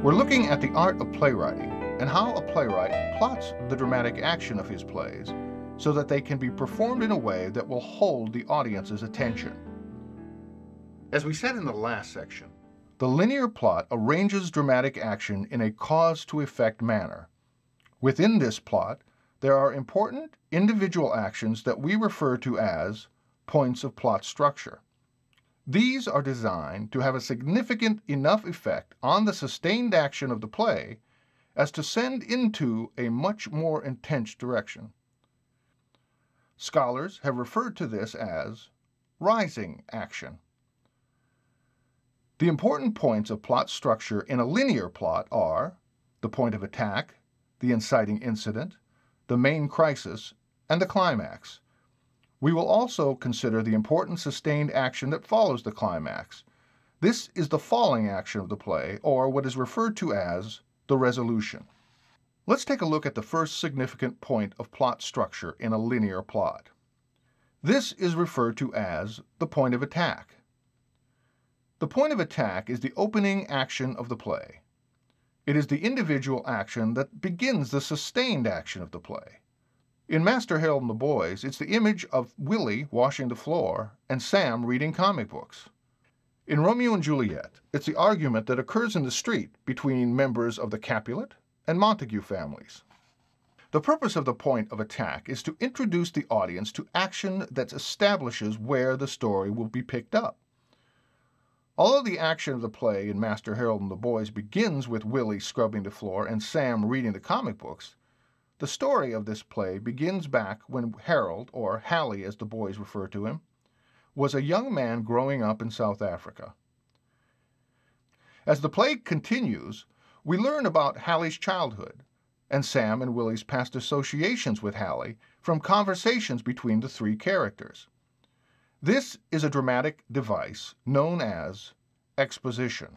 We're looking at the art of playwriting and how a playwright plots the dramatic action of his plays so that they can be performed in a way that will hold the audience's attention. As we said in the last section, the linear plot arranges dramatic action in a cause-to-effect manner. Within this plot, there are important individual actions that we refer to as points of plot structure. These are designed to have a significant enough effect on the sustained action of the play as to send into a much more intense direction. Scholars have referred to this as rising action. The important points of plot structure in a linear plot are the point of attack, the inciting incident, the main crisis, and the climax. We will also consider the important sustained action that follows the climax. This is the falling action of the play, or what is referred to as the resolution. Let's take a look at the first significant point of plot structure in a linear plot. This is referred to as the point of attack. The point of attack is the opening action of the play. It is the individual action that begins the sustained action of the play. In Master Harold and the Boys, it's the image of Willie washing the floor and Sam reading comic books. In Romeo and Juliet, it's the argument that occurs in the street between members of the Capulet and Montague families. The purpose of the point of attack is to introduce the audience to action that establishes where the story will be picked up. Although the action of the play in Master Harold and the Boys begins with Willie scrubbing the floor and Sam reading the comic books, the story of this play begins back when Harold, or Hallie as the boys refer to him, was a young man growing up in South Africa. As the play continues, we learn about Hallie's childhood and Sam and Willie's past associations with Hallie from conversations between the three characters. This is a dramatic device known as exposition.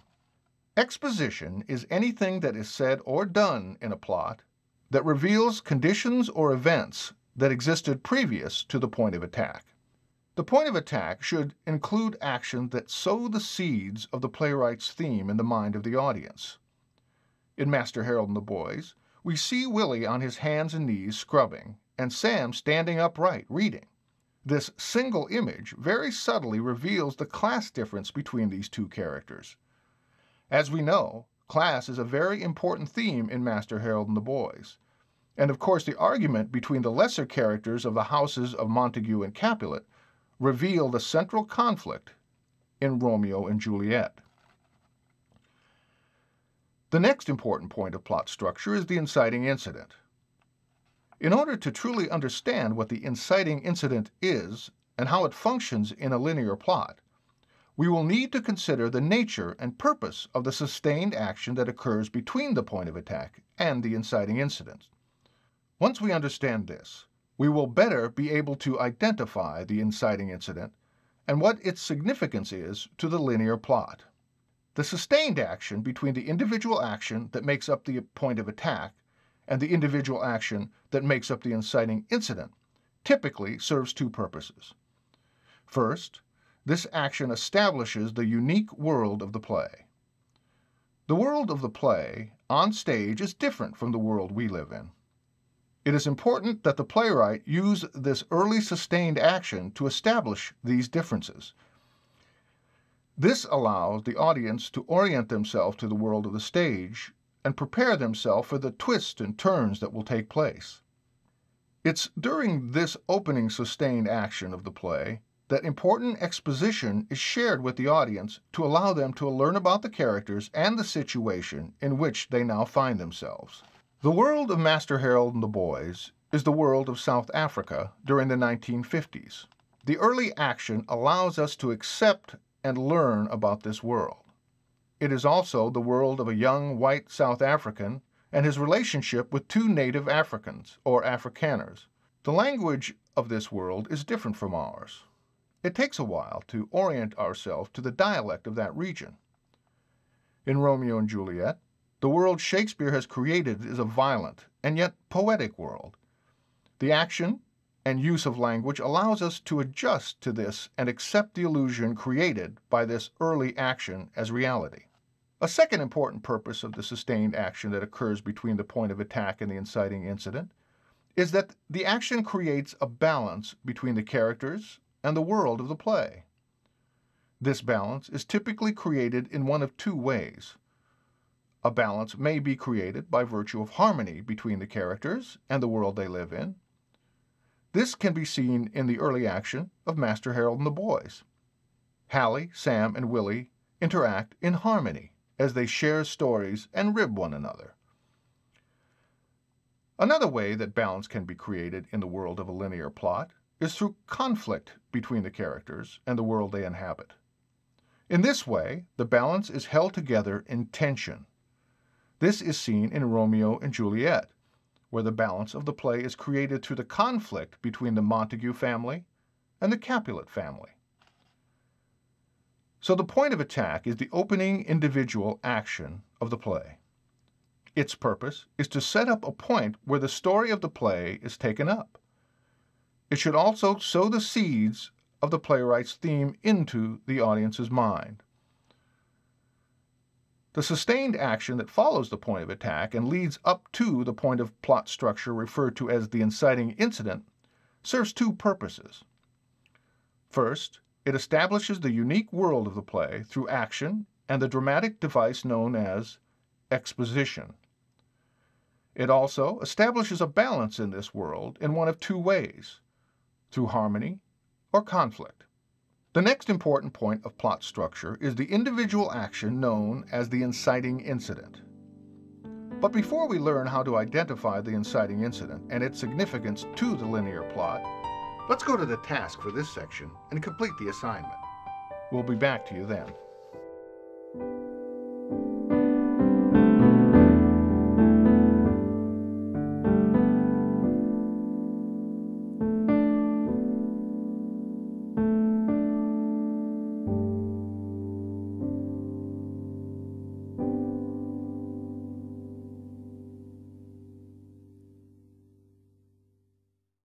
Exposition is anything that is said or done in a plot that reveals conditions or events that existed previous to the point of attack. The point of attack should include action that sow the seeds of the playwright's theme in the mind of the audience. In Master Harold and the Boys, we see Willie on his hands and knees scrubbing, and Sam standing upright reading. This single image very subtly reveals the class difference between these two characters. As we know, class is a very important theme in Master Harold and the Boys. And of course the argument between the lesser characters of the houses of Montague and Capulet reveal the central conflict in Romeo and Juliet. The next important point of plot structure is the inciting incident. In order to truly understand what the inciting incident is and how it functions in a linear plot, we will need to consider the nature and purpose of the sustained action that occurs between the point of attack and the inciting incident. Once we understand this, we will better be able to identify the inciting incident and what its significance is to the linear plot. The sustained action between the individual action that makes up the point of attack and the individual action that makes up the inciting incident typically serves two purposes. First, this action establishes the unique world of the play. The world of the play on stage is different from the world we live in. It is important that the playwright use this early sustained action to establish these differences. This allows the audience to orient themselves to the world of the stage and prepare themselves for the twists and turns that will take place. It's during this opening sustained action of the play that important exposition is shared with the audience to allow them to learn about the characters and the situation in which they now find themselves. The world of Master Harold and the Boys is the world of South Africa during the 1950s. The early action allows us to accept and learn about this world. It is also the world of a young white South African and his relationship with two native Africans, or Afrikaners. The language of this world is different from ours. It takes a while to orient ourselves to the dialect of that region. In Romeo and Juliet, the world Shakespeare has created is a violent and yet poetic world. The action and use of language allows us to adjust to this and accept the illusion created by this early action as reality. A second important purpose of the sustained action that occurs between the point of attack and the inciting incident is that the action creates a balance between the characters and the world of the play. This balance is typically created in one of two ways. A balance may be created by virtue of harmony between the characters and the world they live in. This can be seen in the early action of Master Harold and the Boys. Hallie, Sam, and Willie interact in harmony as they share stories and rib one another. Another way that balance can be created in the world of a linear plot is through conflict between the characters and the world they inhabit. In this way, the balance is held together in tension. This is seen in Romeo and Juliet, where the balance of the play is created through the conflict between the Montague family and the Capulet family. So the point of attack is the opening individual action of the play. Its purpose is to set up a point where the story of the play is taken up. It should also sow the seeds of the playwright's theme into the audience's mind. The sustained action that follows the point of attack and leads up to the point of plot structure referred to as the inciting incident serves two purposes. First, it establishes the unique world of the play through action and the dramatic device known as exposition. It also establishes a balance in this world in one of two ways, through harmony or conflict. The next important point of plot structure is the individual action known as the inciting incident. But before we learn how to identify the inciting incident and its significance to the linear plot, let's go to the task for this section and complete the assignment. We'll be back to you then.